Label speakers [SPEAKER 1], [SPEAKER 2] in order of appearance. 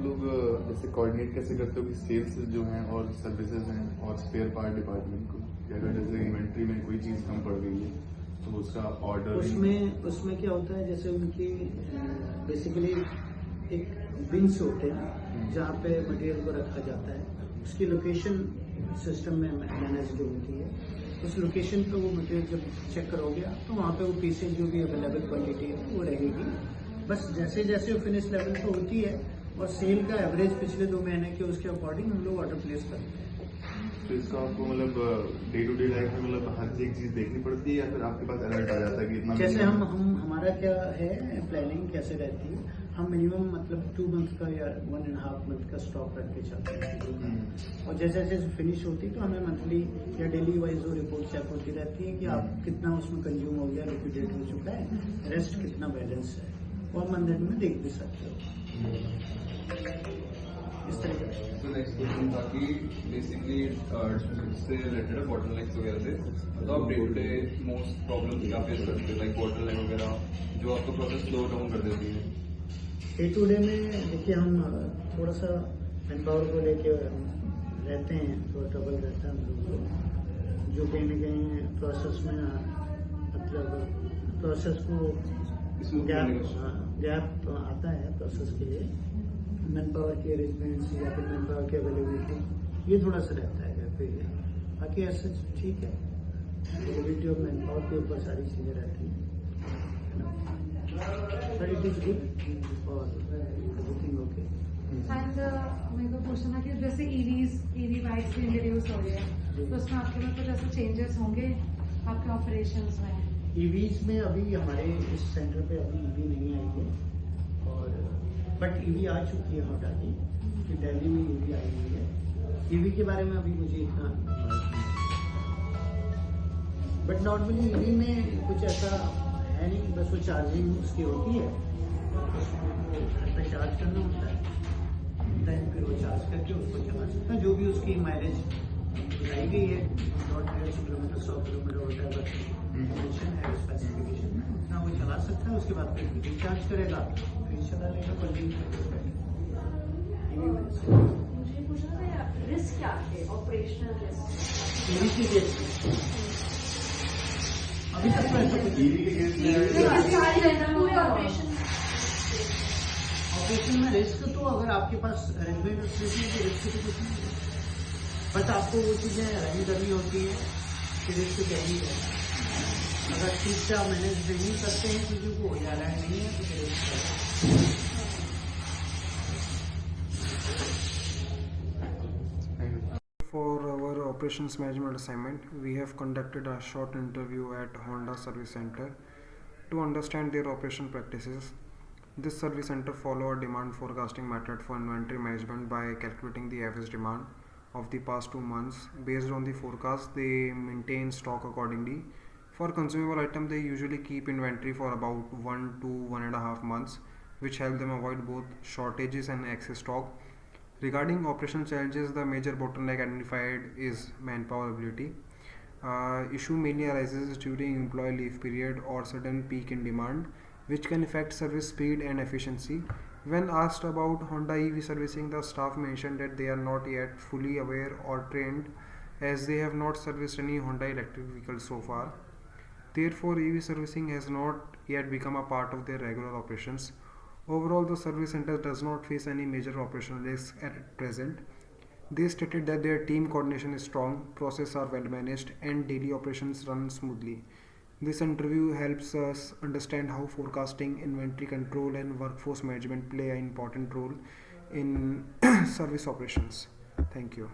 [SPEAKER 1] लोग जैसे कोऑर्डिनेट कैसे करते हो कि सेल्स जो हैं और सर्विसेज हैं और स्पेयर पार्ट डिपार्टमेंट को, कि अगर जैसे इन्वेंट्री में कोई चीज़ कम पड़ गई है तो उसका ऑर्डर
[SPEAKER 2] उसमें क्या होता है, जैसे उनकी बेसिकली एक बिन्स होते हैं जहाँ पे मटेरियल को रखा जाता है, उसकी लोकेशन सिस्टम में मैनेज जो होती है, उस लोकेशन पे वो मटेरियल जब चेक करोगे तो वहाँ पे वो पीसेज जो भी अवेलेबल क्वांटिटी है वो रहेगी। बस जैसे जैसे वो फिनिश लेवल पे होती है और सेल का एवरेज पिछले 2 महीने के उसके अकॉर्डिंग हम लोग ऑर्डर प्लेस करते हैं।
[SPEAKER 1] तो इसका आपको मतलब डे टू डे लाइफ में मतलब हर एक चीज़ देखनी पड़ती है या फिर आपके पास अलर्ट आ जाता है कि इतना?
[SPEAKER 2] जैसे हम हमारा क्या है प्लानिंग कैसे रहती है, हम मिनिमम मतलब 2 मंथ का या 1.5 मंथ का स्टॉक रख के चलते हैं और जैसे जैसे फिनिश होती है तो हमें मंथली या डेली वाइज वो रिपोर्ट चेक होती रहती है कि आप कितना उसमें कंज्यूम हो गया, लिक्विडेट हो चुका है, रेस्ट कितना बैलेंस है, और मंथ एंड में देख भी सकते हो इस तरह का।
[SPEAKER 3] तो नेक्स्ट क्वेश्चन था कि बेसिकली से रिलेटेड बॉटलनेक्स वगैरह से, तो आप day to day most problem क्या फेस करते हैं, लाइक बॉटलनेक वगैरह जो आपका प्रोसेस स्लो डाउन कर देती है?
[SPEAKER 2] डे टू डे में देखिए हम थोड़ा सा मैन पावर को लेके रहते हैं, थोड़ा ट्रबल रहता है हम लोग को, जो कहीं ना कहीं प्रोसेस में मतलब प्रोसेस को गैप आता है प्रोसेस के लिए, मैन पावर की अरेंजमेंट्स या फिर मैन पावर की अवेलेबिलिटी, ये थोड़ा सा रहता है गैप एरिया। बाकी ऐसे ठीक है, अवेलेबिलिटी ऑफ मैन पावर के ऊपर सारी चीज़ें रहती हैं, बट इट इज गुड और एवरीथिंग ओके।
[SPEAKER 4] एंड मेरे को पूछना कि जैसे ईवी बाइक्स भी इंट्रोड्यूस हो गए हैं, तो उसमें आपके में कुछ ऐसे चेंजेस होंगे आपके ऑपरेशंस में?
[SPEAKER 2] ईवीज में अभी हमारे इस सेंटर पे अभी ईवी नहीं आई है, और बट ईवी आ चुकी है होंडा की, कि दिल्ली में ईवी आई हुई है। ईवी के बारे में अभी मुझे इतना, बट नॉर्मली ईवी में कुछ ऐसा है नहीं, बस वो चार्जिंग उसकी होती है, घर पे चार्ज करना होता है, देन फिर वो चार्ज करके उसको चला सकता है, जो भी उसकी माइलेज बताई गई है 150 किलोमीटर 100 किलोमीटर वगैरह है स्पेसिफिकेशन में, उतना वो चला सकता है। उसके बाद फिर रिचार्ज करेगा, फिर चला लेगा बल्कि।
[SPEAKER 4] मुझे पूछना था रिस्क क्या है, ऑपरेशनल रिस्क?
[SPEAKER 2] अभी तक तो ऐसा कुछ ऑपरेशन में रिस्क तो अगर आपके पास अरेंजमेंट तो रिस्क तो कुछ नहीं है, बट आपको वो चीज़ें अरेंज करनी होती है कि रिस्क क्या ही है। अगर ठीक से आप मैनेज नहीं करते हैं चीज़ों को, या अलाइन नहीं है तो फिर risk
[SPEAKER 5] For our operations management assignment, we have conducted a short interview at Honda Service Center to understand their operation practices. This service center follow a demand forecasting method for inventory management by calculating the average demand of the past 2 months. Based on the forecast, they maintain stock accordingly. For consumable items, they usually keep inventory for about 1 to 1.5 months, which help them avoid both shortages and excess stock. Regarding operational challenges, the major bottleneck identified is manpower availability. Issue mainly arises during employee leave period or sudden peak in demand, which can affect service speed and efficiency. When asked about Honda EV servicing, the staff mentioned that they are not yet fully aware or trained, as they have not serviced any Honda electric vehicles so far. Therefore, EV servicing has not yet become a part of their regular operations. Overall, the service center does not face any major operational risks at present. They stated that their team coordination is strong, processes are well managed, and daily operations run smoothly. This interview helps us understand how forecasting, inventory control, and workforce management play an important role in service operations. Thank you.